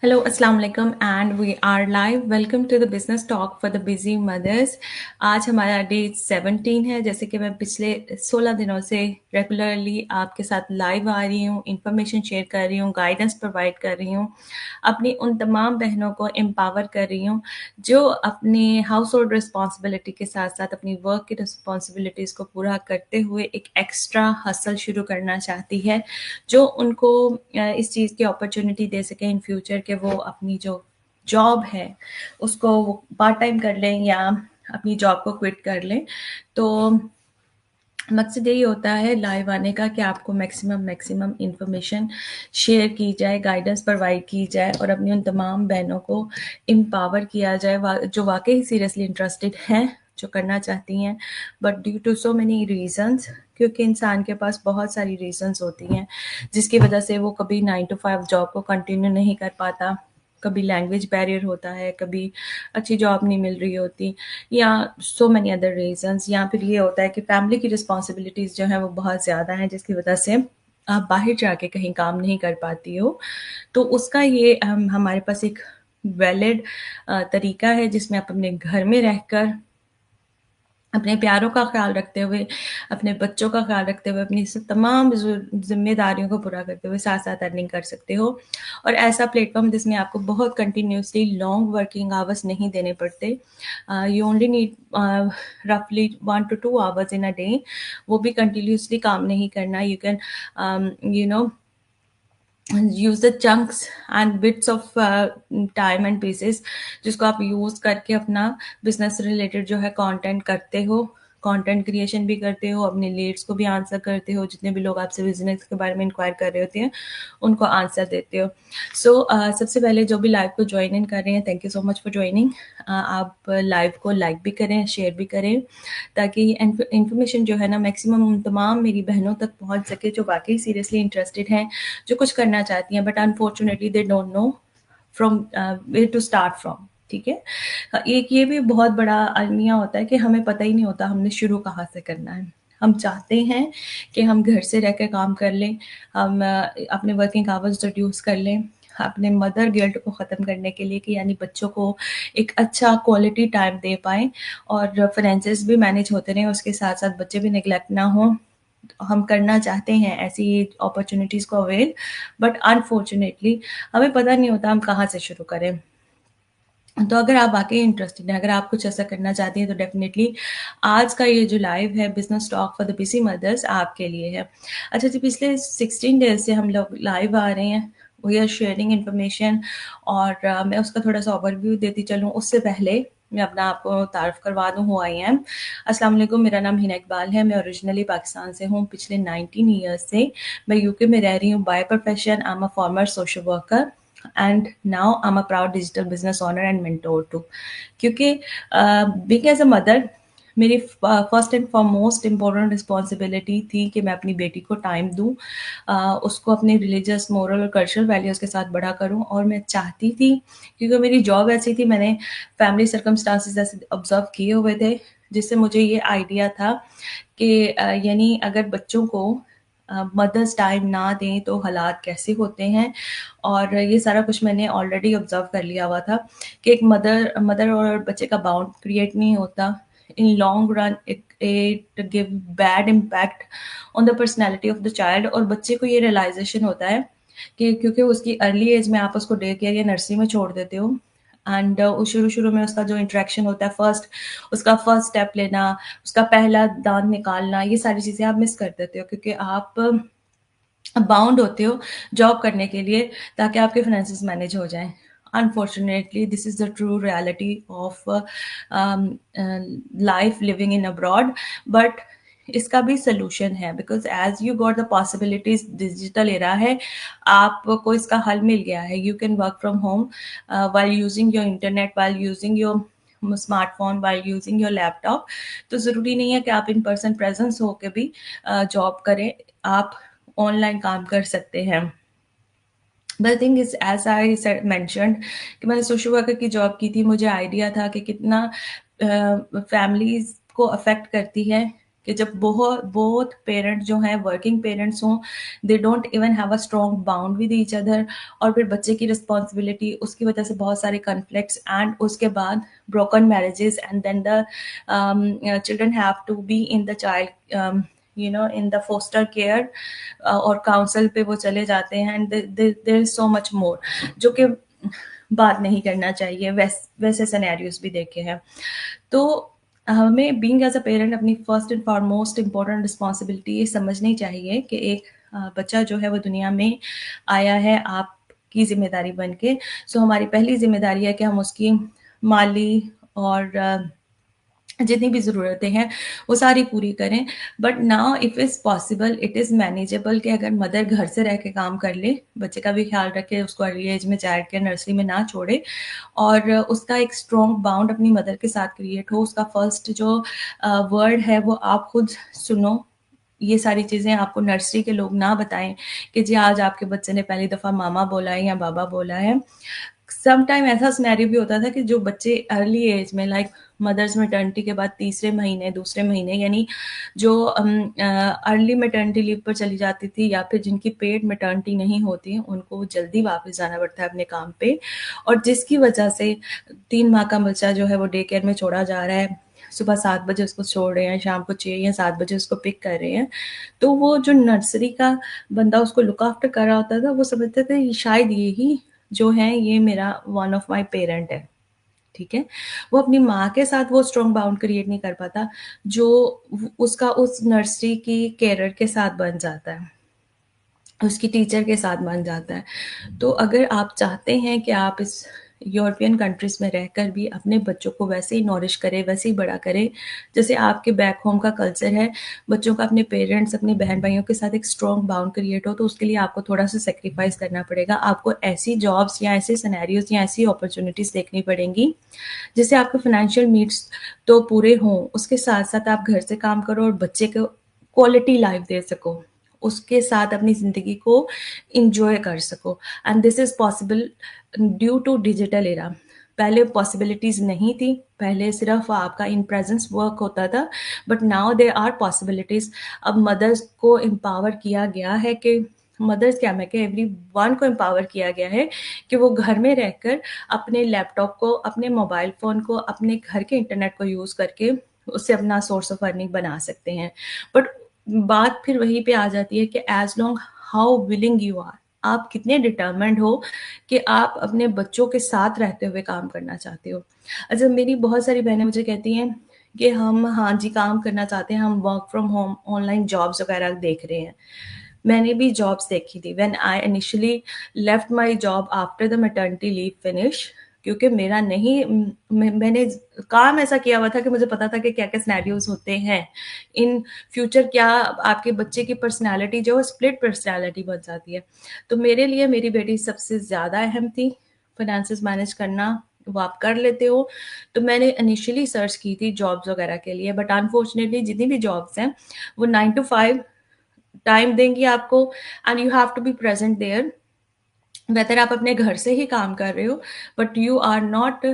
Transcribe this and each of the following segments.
Hello, Assalamu alaikum, and we are live. Welcome to the business talk for the busy mothers. आज हमारा day 17 है। जैसे कि मैं पिछले 16 दिनों से रेगुलरली आपके साथ लाइव आ रही हूँ, इंफॉर्मेशन शेयर कर रही हूँ, गाइडेंस प्रोवाइड कर रही हूँ, अपनी उन तमाम बहनों को एम्पावर कर रही हूँ जो अपनी हाउस होल्ड रिस्पॉन्सिबिलिटी के साथ साथ अपनी वर्क की रिस्पॉन्सिबिलिटीज़ को पूरा करते हुए एक एक्स्ट्रा हसल शुरू करना चाहती है, जो उनको इस चीज़ की अपॉर्चुनिटी दे सके इन फ्यूचर कि वो अपनी जो जॉब है उसको वो पार्ट टाइम कर लें या अपनी जॉब को क्विट कर लें। तो मकसद यही होता है लाइव आने का कि आपको मैक्सिमम इन्फॉर्मेशन शेयर की जाए, गाइडेंस प्रोवाइड की जाए और अपनी उन तमाम बहनों को एम्पावर किया जाए जो वाकई सीरियसली इंटरेस्टेड हैं, जो करना चाहती हैं, but due to so many reasons, क्योंकि इंसान के पास बहुत सारी रीजंस होती हैं जिसकी वजह से वो कभी 9 to 5 जॉब को कंटिन्यू नहीं कर पाता, कभी लैंग्वेज बैरियर होता है, कभी अच्छी जॉब नहीं मिल रही होती, या सो मैनी अदर रीजंस, या फिर ये होता है कि फैमिली की रिस्पॉन्सिबिलिटीज़ जो है वो बहुत ज़्यादा हैं जिसकी वजह से आप बाहर जाके कहीं काम नहीं कर पाती हो। तो उसका ये हमारे पास एक वैलिड तरीका है जिसमें आप अपने घर में रहकर अपने प्यारों का ख्याल रखते हुए, अपने बच्चों का ख्याल रखते हुए, अपनी सब तमाम ज़िम्मेदारियों को पूरा करते हुए साथ-साथ अर्निंग कर सकते हो। और ऐसा प्लेटफ़ॉर्म जिसमें आपको बहुत कंटिन्यूअसली लॉन्ग वर्किंग आवर्स नहीं देने पड़ते। यू ओनली नीड रफली 1 to 2 hours in a day, वो भी कंटिन्यूअसली काम नहीं करना। You can you know use the chunks and bits of time and pieces जिसको आप यूज करके अपना बिजनेस रिलेटेड जो है कंटेंट करते हो, कंटेंट क्रिएशन भी करते हो, अपने लीड्स को भी आंसर करते हो, जितने भी लोग आपसे बिजनेस के बारे में इंक्वायर कर रहे होते हैं उनको आंसर देते हो। सो सबसे पहले जो भी लाइव को ज्वाइन इन कर रहे हैं, thank you so much for joining. आप लाइव को लाइक भी करें, शेयर भी करें, ताकि इन्फॉर्मेशन जो है ना मैक्सिमम उन तमाम मेरी बहनों तक पहुंच सके जो वाकई सीरियसली इंटरेस्टेड हैं, जो कुछ करना चाहती हैं, but unfortunately they don't know from where to start from. ठीक है। एक ये भी बहुत बड़ा अलमिया होता है कि हमें पता ही नहीं होता हमने शुरू कहाँ से करना है। हम चाहते हैं कि हम घर से रहकर काम कर लें, हम अपने वर्किंग आवर्स रिड्यूस कर लें, अपने मदर गिल्ट को ख़त्म करने के लिए, कि यानी बच्चों को एक अच्छा क्वालिटी टाइम दे पाएँ और फाइनेंसेस भी मैनेज होते रहें, उसके साथ-साथ बच्चे भी नेग्लेक्ट ना हों। हम करना चाहते हैं ऐसी अपॉर्चुनिटीज़ को अवेल, बट अनफॉर्चुनेटली हमें पता नहीं होता हम कहाँ से शुरू करें। तो अगर आप वाक़ई इंटरेस्टेड हैं, अगर आप कुछ ऐसा करना चाहती हैं, तो डेफ़िनेटली आज का ये जो लाइव है business talk for the busy mothers आपके लिए है। अच्छा जी, पिछले 16 डेज़ से हम लोग लाइव आ रहे हैं, वी आर शेयरिंग इन्फॉर्मेशन, और मैं उसका थोड़ा-सा ओवरव्यू देती चलूँ उससे पहले मैं अपना आपको तारुफ़ करवा दूँ हू आई एम। अस्सलाम वालेकुम, मेरा नाम हिना इकबाल है, मैं ओरिजिनली पाकिस्तान से हूँ। पिछले 19 ईयर्स से मैं यूके में रह रही हूँ। By profession I am a former social worker and now I'm a proud digital business owner and mentor too. क्योंकि being as a mother, मेरी first and foremost important responsibility थी कि मैं अपनी बेटी को टाइम दूँ, उसको अपने रिलीजियस, मोरल और कल्चरल वैल्यूज़ के साथ बड़ा करूँ। और मैं चाहती थी, क्योंकि मेरी जॉब ऐसी थी, मैंने फैमिली सर्कमस्टांसिस ऐसे ऑब्जर्व किए हुए थे, जिससे मुझे ये आइडिया था कि यानी अगर बच्चों को मदर्स टाइम ना दें तो हालात कैसे होते हैं। और ये सारा कुछ मैंने ऑलरेडी ऑब्जर्व कर लिया हुआ था कि एक मदर और बच्चे का बाउंड क्रिएट नहीं होता। In long run it give bad impact on the personality of the child. और बच्चे को ये रियलाइजेशन होता है कि क्योंकि उसकी अर्ली एज में आप उसको डे केयर या नर्सरी में छोड़ देते हो, एंड शुरू-शुरू में उसका जो इंटरेक्शन होता है, उसका फर्स्ट स्टेप लेना, उसका पहला दाँत निकालना, ये सारी चीज़ें आप मिस कर देते हो, क्योंकि आप बाउंड होते हो जॉब करने के लिए ताकि आपके फाइनेंसेस मैनेज हो जाएँ। Unfortunately this is the true reality of life living in abroad, but इसका भी सॉल्यूशन है, because as you got the possibilities, digital era है, आपको इसका हल मिल गया है। You can work from home while using your internet, while using your smartphone, while using your laptop. तो ज़रूरी नहीं है कि आप इन पर्सन प्रेज़ेंस होके भी जॉब करें, आप ऑनलाइन काम कर सकते हैं। But the thing is, as I said mentioned, कि मैंने सोशल वर्कर की जॉब की थी, मुझे आइडिया था कि कितना फैमिलीज़ को अफ़ेक्ट करती है कि जब बहुत बहुत पेरेंट्स जो हैं वर्किंग पेरेंट्स हों, they don't even have a strong bound with each other, और फिर बच्चे की रिस्पॉन्सिबिलिटी, उसकी वजह से बहुत सारे कन्फ्लिक्ट्स, एंड उसके बाद broken marriages, and then the children have to be in the child in the foster care, और काउंसिल पे वो चले जाते हैं, and there is so much more जो कि बात नहीं करना चाहिए। वैसे सिनेरियोज भी देखे हैं। तो हमें बीइंग एज अ पेरेंट अपनी first and foremost important responsibility ये समझनी चाहिए कि एक बच्चा जो है वो दुनिया में आया है आपकी जिम्मेदारी बन के। सो हमारी पहली जिम्मेदारी है कि हम उसकी माली और जितनी भी ज़रूरतें हैं वो सारी पूरी करें। But now if is possible, it is manageable कि अगर मदर घर से रह के काम कर ले, बच्चे का भी ख्याल रखे, उसको अर्ली एज में चाइल्ड केयर नर्सरी में ना छोड़े, और उसका एक स्ट्रॉन्ग बाउंड अपनी मदर के साथ क्रिएट हो। उसका फर्स्ट जो वर्ड है वो आप खुद सुनो। ये सारी चीज़ें आपको नर्सरी के लोग ना बताएं कि जी आज आपके बच्चे ने पहली दफ़ा मामा बोला है या बाबा बोला है। सम टाइम ऐसा सिनेरियो भी होता था कि जो बच्चे अर्ली एज में लाइक मदर्स मैटरनिटी के बाद तीसरे महीने, दूसरे महीने, यानी जो अर्ली मैटरनिटी लीव पर चली जाती थी या फिर जिनकी पेड मैटरनिटी नहीं होती है, उनको जल्दी वापस जाना पड़ता है अपने काम पे, और जिसकी वजह से 3 माह का बच्चा जो है वो डे केयर में छोड़ा जा रहा है। सुबह 7 बजे उसको छोड़ रहे हैं, शाम को 6 या 7 बजे उसको पिक कर रहे हैं। तो वो जो नर्सरी का बंदा उसको लुक आफ्टर कर रहा होता था, वो समझते थे शायद यही जो है ये मेरा वन ऑफ माय पेरेंट है, ठीक है? वो अपनी माँ के साथ वो स्ट्रॉन्ग बाउंड क्रिएट नहीं कर पाता, जो उसका उस नर्सरी की केयरर के साथ बन जाता है, उसकी टीचर के साथ बन जाता है। तो अगर आप चाहते हैं कि आप इस यूरोपियन कंट्रीज़ में रहकर भी अपने बच्चों को वैसे ही नॉरिश करें, वैसे ही बड़ा करें, जैसे आपके बैक होम का कल्चर है, बच्चों का अपने पेरेंट्स, अपने बहन-भाइयों के साथ एक स्ट्रॉन्ग बाउंड क्रिएट हो, तो उसके लिए आपको थोड़ा-सा सैक्रिफाइस करना पड़ेगा। आपको ऐसी जॉब्स या ऐसे सिनेरियोज़ या ऐसी अपॉर्च्युनिटीज़ देखनी पड़ेंगी, जिससे आपके फाइनेंशियल नीड्स तो पूरे हों, उसके साथ-साथ आप घर से काम करो और बच्चे को क्वालिटी लाइफ़ दे सको। उसके साथ अपनी ज़िंदगी को एन्जॉय कर सको, and this is possible due to digital era. पहले पॉसिबिलिटीज़ नहीं थी, पहले सिर्फ़ आपका इन प्रेज़ेंस वर्क होता था, but now there are possibilities. अब मदर्स को एम्पावर किया गया है कि मदर्स क्या, मैं कि एवरीवन को एम्पावर किया गया है कि वो घर में रहकर अपने लैपटॉप को, अपने मोबाइल फ़ोन को, अपने घर के इंटरनेट को यूज़ करके उससे अपना सोर्स ऑफ अर्निंग बना सकते हैं। बट बात फिर वहीं पे आ जाती है कि as long how willing you are, आप कितने डिटरमाइंड हो कि आप अपने बच्चों के साथ रहते हुए काम करना चाहते हो। अच्छा, मेरी बहुत सारी बहनें मुझे कहती हैं कि हम हाँ जी, काम करना चाहते हैं, हम work from home, online jobs वगैरह देख रहे हैं। मैंने भी जॉब्स देखी थी when I initially left my job after the maternity leave finish, क्योंकि मेरा नहीं मैंने काम ऐसा किया हुआ था कि मुझे पता था कि क्या-क्या सिनेरियोज़ होते हैं। इन फ्यूचर क्या आपके बच्चे की पर्सनैलिटी जो है स्प्लिट पर्सनैलिटी बन जाती है। तो मेरे लिए मेरी बेटी सबसे ज़्यादा अहम थी, फाइनेंसेस मैनेज करना, वो आप कर लेते हो। तो मैंने इनिशियली सर्च की थी जॉब्स वगैरह के लिए, बट अनफॉर्चुनेटली जितनी भी जॉब्स हैं, वो 9 टू 5 टाइम देंगी आपको, and you have to be present there. Whether आप अपने घर से ही काम कर रहे हो, but you are not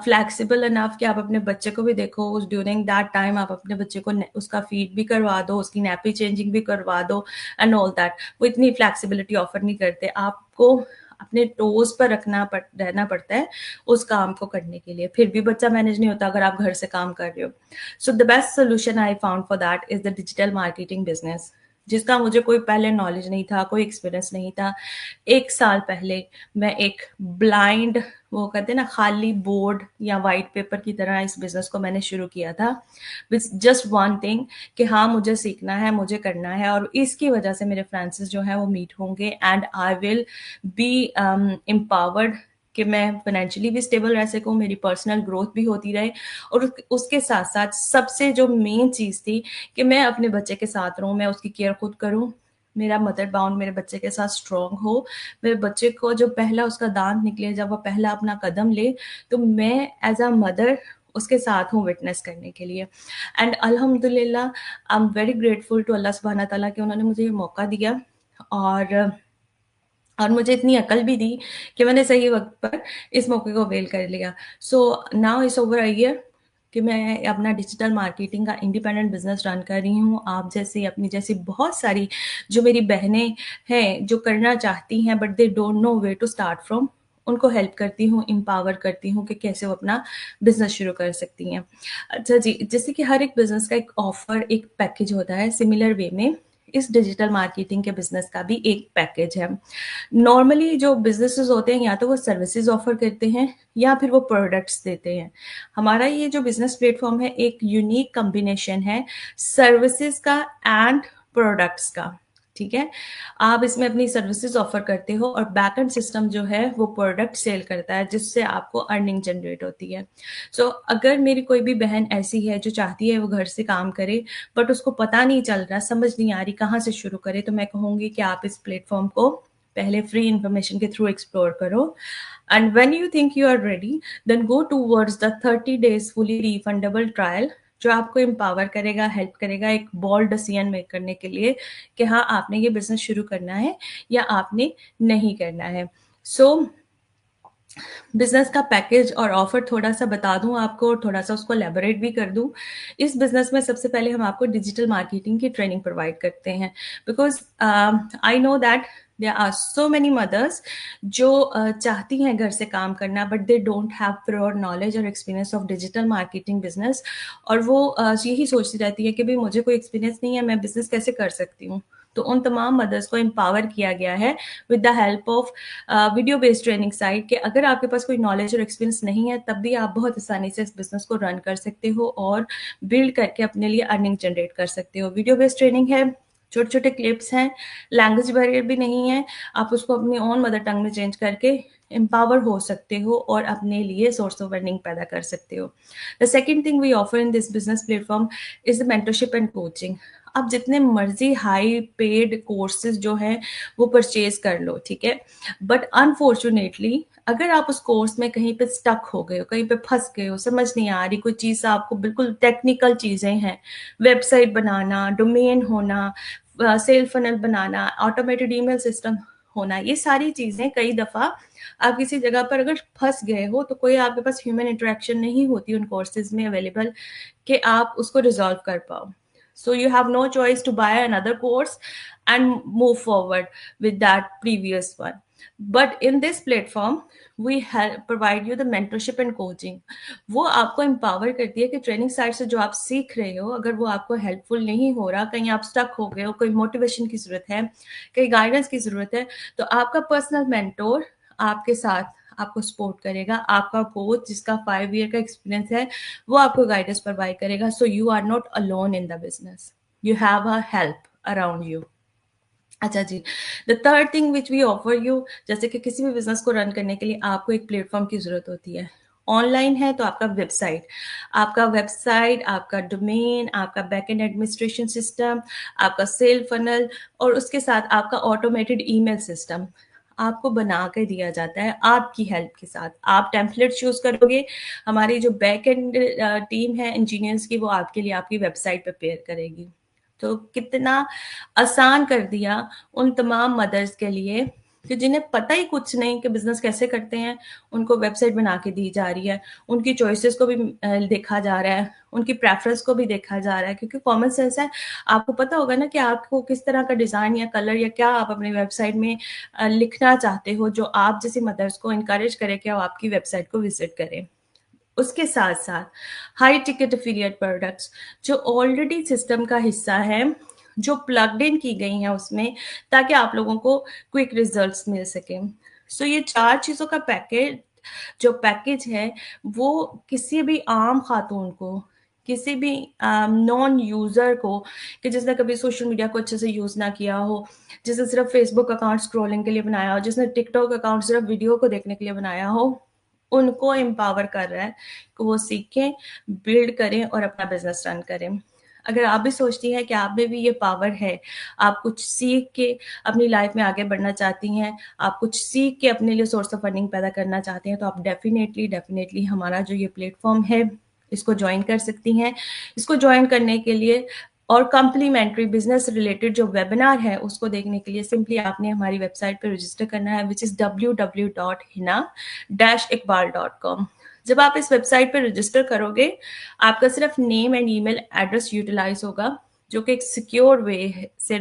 flexible enough कि आप अपने बच्चे को भी देखो, उस ड्यूरिंग दैट टाइम आप अपने बच्चे को उसका फीड भी करवा दो, उसकी नैपी चेंजिंग भी करवा दो, एंड ऑल दैट। वो इतनी फ्लेक्सिबिलिटी ऑफर नहीं करते आपको, अपने टोज पर रहना पड़ता है उस काम को करने के लिए। फिर भी बच्चा मैनेज नहीं होता अगर आप घर से काम कर रहे हो। So the best solution I found for that is the digital marketing business, जिसका मुझे कोई पहले नॉलेज नहीं था, कोई एक्सपीरियंस नहीं था। 1 साल पहले मैं एक ब्लाइंड, वो कहते हैं ना, खाली बोर्ड या व्हाइट पेपर की तरह इस बिज़नेस को मैंने शुरू किया था, विथ जस्ट वन थिंग कि हाँ, मुझे सीखना है, मुझे करना है, और इसकी वजह से मेरे फ्रांसेस जो हैं वो मीट होंगे, and I will be empowered कि मैं फाइनेंशियली भी स्टेबल रह सकूँ, मेरी पर्सनल ग्रोथ भी होती रहे, और उसके साथ-साथ सबसे जो मेन चीज़ थी कि मैं अपने बच्चे के साथ रहूँ, मैं उसकी केयर खुद करूँ, मेरा मदर बाउंड मेरे बच्चे के साथ स्ट्रॉन्ग हो, मेरे बच्चे को जो पहला उसका दाँत निकले, जब वो पहला अपना कदम ले, तो मैं एज़ अ मदर उसके साथ हूँ विटनेस करने के लिए। एंड अल्हम्दुलिल्लाह, I am very grateful to Allah सुब्हाना तआला कि उन्होंने मुझे ये मौका दिया, और मुझे इतनी अकल भी दी कि मैंने सही वक़्त पर इस मौके को अवेल कर लिया। So now it's over a year, कि मैं अपना डिजिटल मार्केटिंग का इंडिपेंडेंट बिजनेस रन कर रही हूँ। आप जैसी अपनी जैसी बहुत सारी जो मेरी बहनें हैं जो करना चाहती हैं but they don't know where to start from, उनको हेल्प करती हूँ, एम्पावर करती हूँ कि कैसे वो अपना बिजनेस शुरू कर सकती हैं। अच्छा जी, जैसे कि हर एक बिजनेस का एक ऑफर, एक पैकेज होता है, सिमिलर वे में इस डिजिटल मार्केटिंग के बिजनेस का भी एक पैकेज है। नॉर्मली जो बिजनेसेस होते हैं या तो वो सर्विसेज ऑफर करते हैं या फिर वो प्रोडक्ट्स देते हैं। हमारा ये जो बिजनेस प्लेटफॉर्म है एक यूनिक कॉम्बिनेशन है सर्विसेज का एंड प्रोडक्ट्स का। ठीक है, आप इसमें अपनी सर्विसेज ऑफर करते हो और बैक एंड सिस्टम जो है वो प्रोडक्ट सेल करता है जिससे आपको अर्निंग जनरेट होती है। सो अगर मेरी कोई भी बहन ऐसी है जो चाहती है वो घर से काम करे बट उसको पता नहीं चल रहा, समझ नहीं आ रही कहाँ से शुरू करे, तो मैं कहूँगी कि आप इस प्लेटफॉर्म को पहले फ्री इंफॉर्मेशन के थ्रू एक्सप्लोर करो and when you think you are ready then go towards the 30 days fully refundable trial, जो आपको एम्पावर करेगा, हेल्प करेगा एक बोल्ड डिसीजन मेक करने के लिए कि हाँ आपने ये बिजनेस शुरू करना है या आपने नहीं करना है। सो बिजनेस का पैकेज और ऑफर थोड़ा सा बता दूं आपको और थोड़ा सा उसको एलेबोरेट भी कर दूं। इस बिजनेस में सबसे पहले हम आपको डिजिटल मार्केटिंग की ट्रेनिंग प्रोवाइड करते हैं because I know that there are so many mothers जो चाहती हैं घर से काम करना but they don't have pure knowledge और experience of digital marketing business, और वो यही सोचती रहती है कि भाई मुझे कोई एक्सपीरियंस नहीं है, मैं बिजनेस कैसे कर सकती हूँ। तो उन तमाम मदर्स को एम्पावर किया गया है with the help of video based training site कि अगर आपके पास कोई नॉलेज और एक्सपीरियंस नहीं है तब भी आप बहुत आसानी से इस बिजनेस को रन कर सकते हो और बिल्ड करके अपने लिए अर्निंग जनरेट कर सकते हो। वीडियो बेस्ड ट्रेनिंग है, छोटे छोटे क्लिप्स हैं, लैंग्वेज बैरियर भी नहीं है, आप उसको अपनी ओन मदर टंग में चेंज करके एम्पावर हो सकते हो और अपने लिए सोर्स ऑफ अर्निंग पैदा कर सकते हो। The second thing we offer in this business platform is the mentorship and coaching. आप जितने मर्जी हाई पेड कोर्सेज जो हैं वो परचेज कर लो, ठीक है, बट अनफॉर्चुनेटली अगर आप उस कोर्स में कहीं पे स्टक हो गए हो, कहीं पे फंस गए हो, समझ नहीं आ रही कोई चीज़, आपको बिल्कुल टेक्निकल चीज़ें हैं, वेबसाइट बनाना, डोमेन होना, सेल फनल बनाना, ऑटोमेटेड ईमेल सिस्टम होना, ये सारी चीज़ें कई दफ़ा आप किसी जगह पर अगर फंस गए हो तो कोई आपके पास ह्यूमन इंटरेक्शन नहीं होती उन कोर्सेज में अवेलेबल कि आप उसको रिजॉल्व कर पाओ। So you have no choice to buy another course and move forward with that previous one. But in this platform, we help provide you the mentorship and coaching. वो आपको empower करती है कि ट्रेनिंग साइट से जो आप सीख रहे हो अगर वो आपको हेल्पफुल नहीं हो रहा, कहीं आप स्टक हो गए हो, कोई मोटिवेशन की जरूरत है, कहीं गाइडेंस की जरूरत है, तो आपका पर्सनल मेंटोर आपके साथ आपको सपोर्ट करेगा, आपका कोच जिसका 5 ईयर का एक्सपीरियंस है वो आपको गाइडेंस प्रोवाइड करेगा। So you are not alone in the business, you have a help around you. अच्छा जी, the third thing which we offer you, जैसे कि किसी भी बिजनेस को रन करने के लिए आपको एक प्लेटफॉर्म की जरूरत होती है। ऑनलाइन है तो आपका वेबसाइट, आपका डोमेन, आपका बैक एंड एडमिनिस्ट्रेशन सिस्टम, आपका सेल फनल और उसके साथ आपका ऑटोमेटेड ईमेल सिस्टम आपको बना के दिया जाता है आपकी हेल्प के साथ। आप टेम्पलेट चूज करोगे, हमारी जो बैक एंड टीम है इंजीनियर्स की वो आपके लिए आपकी वेबसाइट प्रिपेयर करेगी। तो कितना आसान कर दिया उन तमाम मदर्स के लिए कि जिन्हें पता ही कुछ नहीं कि बिजनेस कैसे करते हैं, उनको वेबसाइट बना के दी जा रही है, उनकी चॉइसेस को भी देखा जा रहा है, उनकी प्रेफरेंस को भी देखा जा रहा है, क्योंकि कॉमन सेंस है। आपको पता होगा ना कि आपको किस तरह का डिजाइन या कलर या क्या आप अपनी वेबसाइट में लिखना चाहते हो जो आप जैसी मदर्स को इनकरेज करे कि वो आपकी वेबसाइट को विजिट करें। उसके साथ साथ हाई टिकट एफिलिएट प्रोडक्ट्स जो ऑलरेडी सिस्टम का हिस्सा है, जो प्लग्ड इन की गई हैं उसमें, ताकि आप लोगों को क्विक रिजल्ट्स मिल सके। सो ये 4 चीज़ों का पैकेज है वो किसी भी आम खातून को, किसी भी नॉन यूज़र को कि जिसने कभी सोशल मीडिया को अच्छे से यूज़ ना किया हो, जिसने सिर्फ फेसबुक अकाउंट स्क्रॉलिंग के लिए बनाया हो, जिसने टिकटॉक अकाउंट सिर्फ वीडियो को देखने के लिए बनाया हो, उनको एम्पावर कर रहा है कि वो सीखें, बिल्ड करें और अपना बिजनेस रन करें। अगर आप भी सोचती हैं कि आप में भी ये पावर है, आप कुछ सीख के अपनी लाइफ में आगे बढ़ना चाहती हैं, आप कुछ सीख के अपने लिए सोर्स ऑफ अर्निंग पैदा करना चाहते हैं, तो आप डेफिनेटली हमारा जो ये प्लेटफॉर्म है इसको ज्वाइन कर सकती हैं। इसको ज्वाइन करने के लिए और कम्प्लीमेंट्री बिजनेस रिलेटेड जो वेबिनार है उसको देखने के लिए सिंपली आपने हमारी वेबसाइट पर रजिस्टर करना है, विच इज़ www.hina-iqbal.com। जब आप इस वेबसाइट पे रजिस्टर करोगे, आपका सिर्फ name and email address utilise होगा, जो कि एक सिक्योर वे से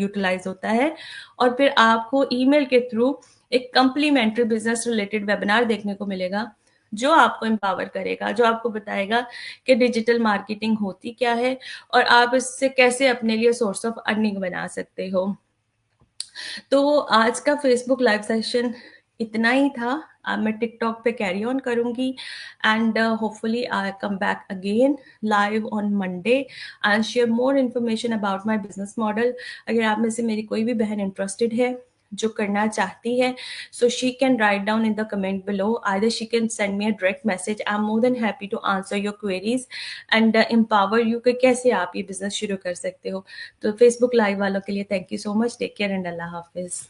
यूटिलाइज होता है, और फिर आपको ईमेल के थ्रू एक कंप्लीमेंट्री बिजनेस रिलेटेड वेबिनार देखने को मिलेगा, जो आपको एम्पावर करेगा, जो आपको बताएगा कि डिजिटल मार्केटिंग होती क्या है और आप इससे कैसे अपने लिए सोर्स ऑफ अर्निंग बना सकते हो। तो आज का फेसबुक लाइव सेशन इतना ही था। अब मैं टिकटॉक पे कैरी ऑन करूंगी and hopefully I come back again live on Monday and share more information about my business model. अगर आप में से मेरी कोई भी बहन इंटरेस्टेड है जो करना चाहती है, so she can write down in the comment below, either she can send me a direct message. I'm more than happy to answer your queries and empower you कि कैसे आप ये बिजनेस शुरू कर सकते हो। तो फेसबुक लाइव वालों के लिए thank you so much, take care and अल्लाह हाफिज।